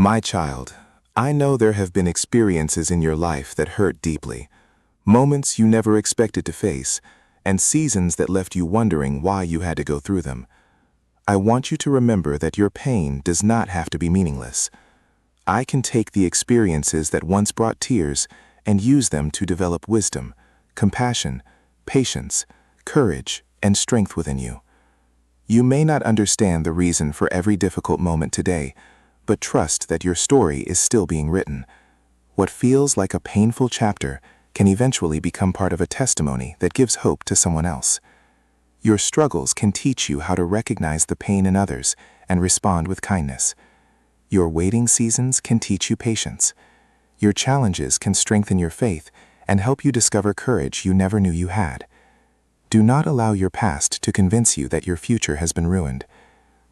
My child, I know there have been experiences in your life that hurt deeply, moments you never expected to face, and seasons that left you wondering why you had to go through them. I want you to remember that your pain does not have to be meaningless. I can take the experiences that once brought tears and use them to develop wisdom, compassion, patience, courage, and strength within you. You may not understand the reason for every difficult moment today, but trust that your story is still being written. What feels like a painful chapter can eventually become part of a testimony that gives hope to someone else. Your struggles can teach you how to recognize the pain in others and respond with kindness. Your waiting seasons can teach you patience. Your challenges can strengthen your faith and help you discover courage you never knew you had. Do not allow your past to convince you that your future has been ruined.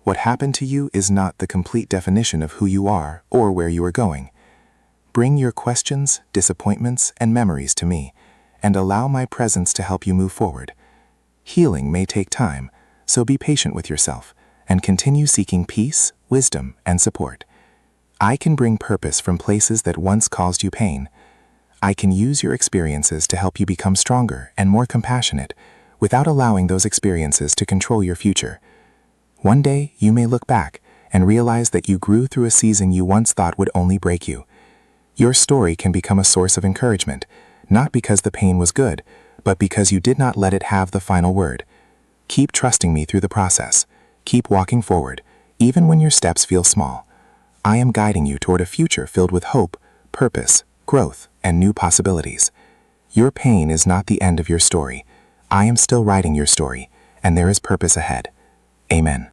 What happened to you is not the complete definition of who you are or where you are going. Bring your questions, disappointments, and memories to me, and allow my presence to help you move forward. Healing may take time, so be patient with yourself and continue seeking peace, wisdom, and support. I can bring purpose from places that once caused you pain. I can use your experiences to help you become stronger and more compassionate without allowing those experiences to control your future. One day, you may look back and realize that you grew through a season you once thought would only break you. Your story can become a source of encouragement, not because the pain was good, but because you did not let it have the final word. Keep trusting me through the process. Keep walking forward, even when your steps feel small. I am guiding you toward a future filled with hope, purpose, growth, and new possibilities. Your pain is not the end of your story. I am still writing your story, and there is purpose ahead. Amen.